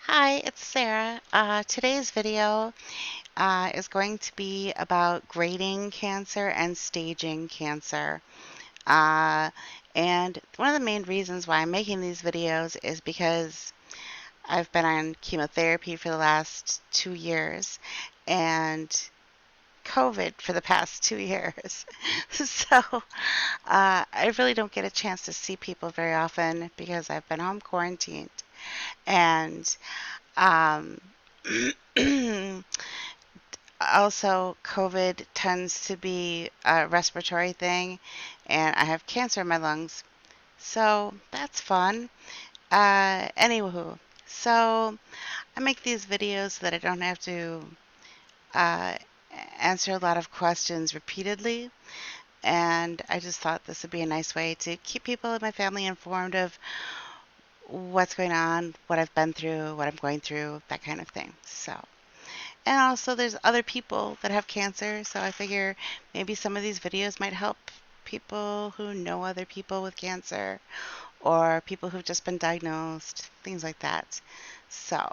Hi, it's Sarah. Today's video is going to be about grading cancer and staging cancer. Uh, and one of the main reasons why I'm making these videos is because I've been on chemotherapy for the last 2 years and COVID for the past 2 years. I really don't get a chance to see people very often because I've been home quarantined. And um, also, COVID tends to be a respiratory thing, and I have cancer in my lungs. So that's fun. Anywho, so I make these videos so that I don't have to uh, answer a lot of questions repeatedly. And I just thought this would be a nice way to keep people in my family informed of what's going on, what I've been through, what I'm going through, that kind of thing. And also, there's other people that have cancer, so I figure maybe some of these videos might help people who know other people with cancer or people who've just been diagnosed, things like that. So,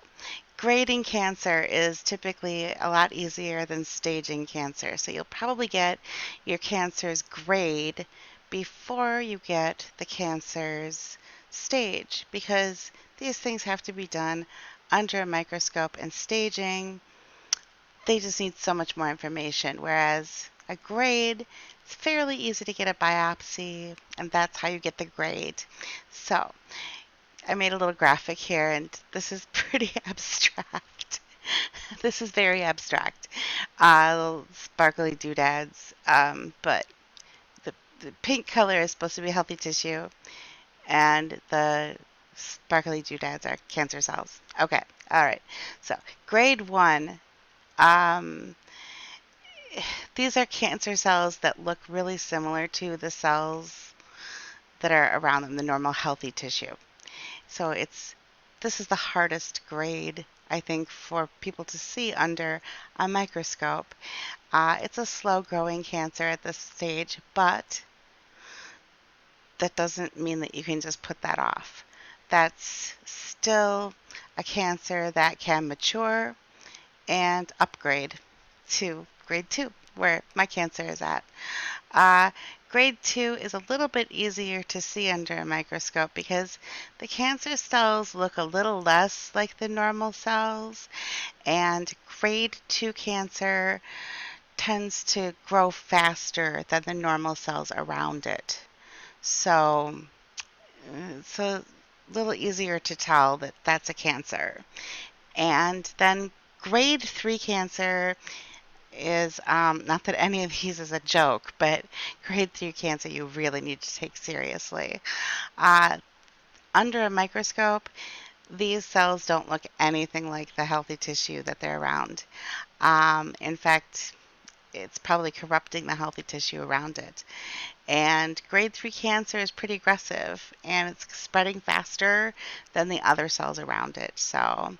grading cancer is typically a lot easier than staging cancer. So, you'll probably get your cancer's grade before you get the cancer's stage because these things have to be done under a microscope, and staging they just need so much more information. Whereas a grade, it's fairly easy to get a biopsy, and that's how you get the grade. So I made a little graphic here, and this is pretty abstract. This is very abstract. Little sparkly doodads, but the pink color is supposed to be healthy tissue, and the sparkly doodads are cancer cells. Okay, all right. So grade one. Um, These are cancer cells that look really similar to the cells that are around them, the normal healthy tissue. So this is the hardest grade, I think, for people to see under a microscope. It's a slow growing cancer at this stage, but that doesn't mean that you can just put that off. That's still a cancer that can mature and upgrade to grade 2, where my cancer is at. Uh, Grade 2 is a little bit easier to see under a microscope because the cancer cells look a little less like the normal cells, and grade 2 cancer tends to grow faster than the normal cells around it. So it's a little easier to tell that that's a cancer. And then grade 3 cancer is not that any of these is a joke, but grade 3 cancer you really need to take seriously. Uh, Under a microscope, these cells don't look anything like the healthy tissue that they're around. In fact, it's probably corrupting the healthy tissue around it. And grade 3 cancer is pretty aggressive and it's spreading faster than the other cells around it. So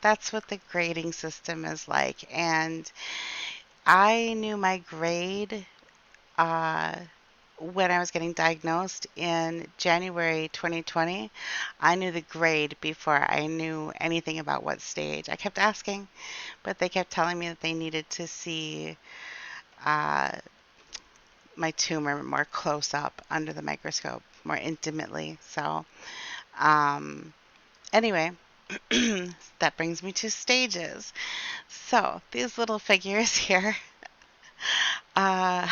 that's what the grading system is like. And I knew my grade uh, when I was getting diagnosed in January 2020. I knew the grade before I knew anything about what stage. I kept asking, but they kept telling me that they needed to see uh, my tumor more close up under the microscope, more intimately. So, um, anyway, that brings me to stages. So, these little figures here. Uh,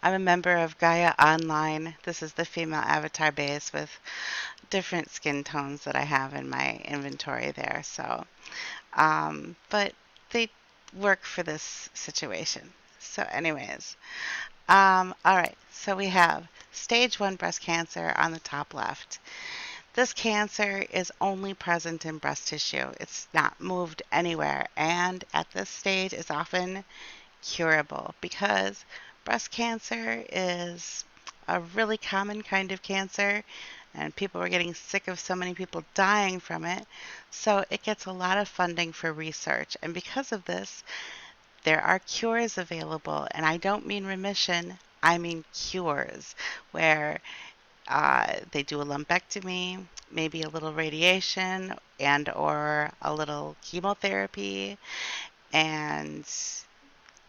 I'm a member of Gaia Online. This is the female avatar base with different skin tones that I have in my inventory there. But they work for this situation. So, anyways, all right. So we have stage 1 breast cancer on the top left. This cancer is only present in breast tissue. It's not moved anywhere, and at this stage is often curable because breast cancer is a really common kind of cancer and people are getting sick of so many people dying from it. So it gets a lot of funding for research. And because of this, there are cures available. And I don't mean remission, I mean cures, where They do a lumpectomy, maybe a little radiation and or a little chemotherapy, and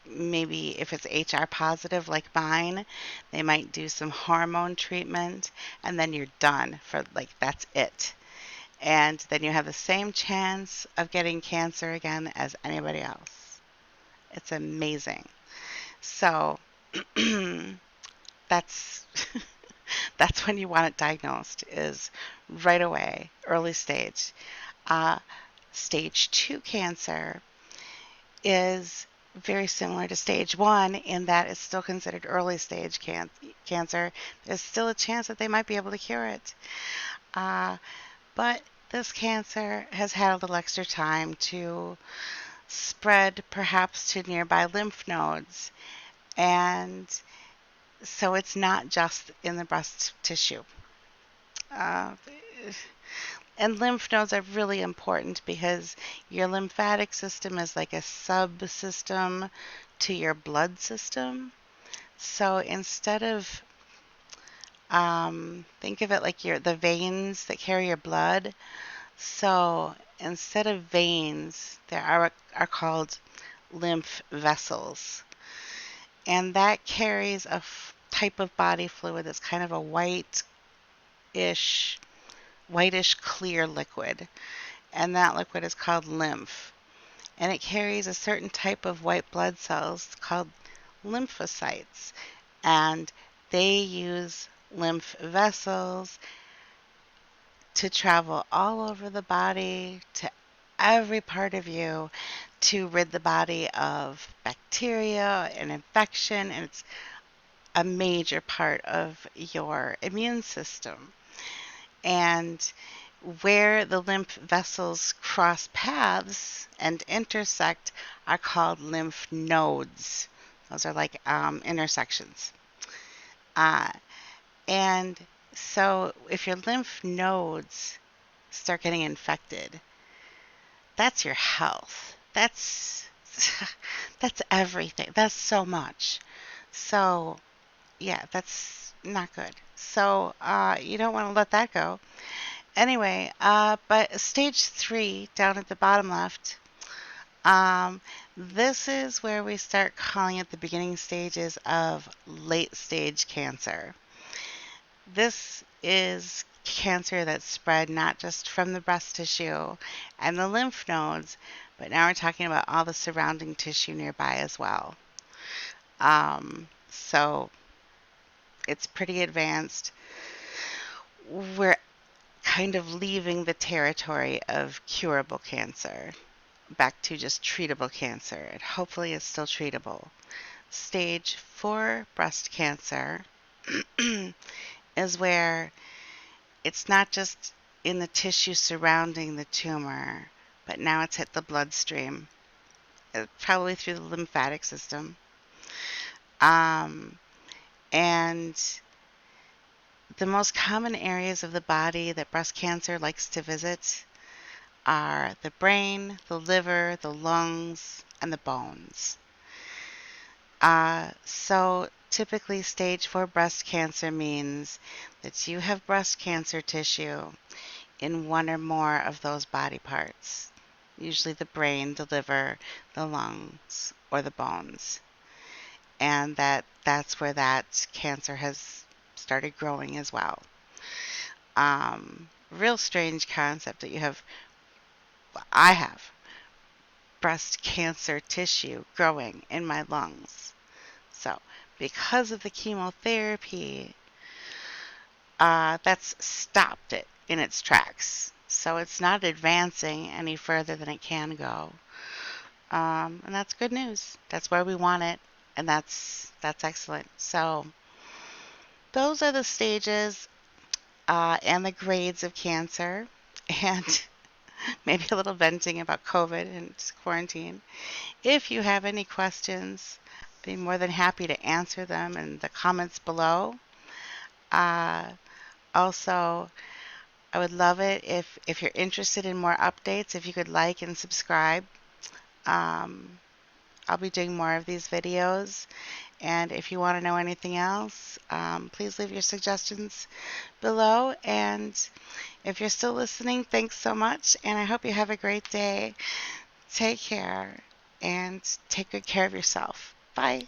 maybe if it's HR positive like mine, they might do some hormone treatment, and then you're done for like that's it. And then you have the same chance of getting cancer again as anybody else. It's amazing. So that's that's when you want it diagnosed is right away, early stage. Uh, Stage 2 cancer is very similar to stage 1 in that it's still considered early stage cancer. There's still a chance that they might be able to cure it. Uh, but this cancer has had a little extra time to spread perhaps to nearby lymph nodes. And so it's not just in the breast tissue. Uh, and lymph nodes are really important because your lymphatic system is like a subsystem to your blood system. So instead of think of it like the veins that carry your blood. So instead of veins, there are called lymph vessels, and that carries a type of body fluid that's kind of a whitish clear liquid, and that liquid is called lymph. And it carries a certain type of white blood cells called lymphocytes, and they use lymph vessels to travel all over the body to every part of you to rid the body of bacteria and infection, and it's a major part of your immune system. And where the lymph vessels cross paths and intersect are called lymph nodes. Those are like intersections. Uh, and so if your lymph nodes start getting infected, that's your health. That's everything. That's so much. So yeah, that's not good. So you don't want to let that go. Anyway, but stage 3 down at the bottom left, um, this is where we start calling it the beginning stages of late stage cancer. This is cancer that's spread not just from the breast tissue and the lymph nodes, but now we're talking about all the surrounding tissue nearby as well. So it's pretty advanced. We're kind of leaving the territory of curable cancer back to just treatable cancer, and hopefully it's still treatable. Stage 4 breast cancer is where it's not just in the tissue surrounding the tumor, but now it's hit the bloodstream, probably through the lymphatic system. Um, and the most common areas of the body that breast cancer likes to visit are the brain, the liver, the lungs, and the bones. So typically stage 4 breast cancer means that you have breast cancer tissue in one or more of those body parts, usually the brain, the liver, the lungs, or the bones. And that's where that cancer has started growing as well. Real strange concept that I have breast cancer tissue growing in my lungs. So because of the chemotherapy, that's stopped it in its tracks. So it's not advancing any further than it can go. And that's good news. That's where we want it, and that's excellent. So those are the stages and the grades of cancer, and maybe a little venting about COVID and quarantine. If you have any questions, I'd be more than happy to answer them in the comments below. Uh, Also, I would love it if you're interested in more updates, if you could like and subscribe. Um, I'll be doing more of these videos, And if you want to know anything else, please leave your suggestions below. And if you're still listening, thanks so much. And I hope you have a great day. Take care and take good care of yourself. Bye.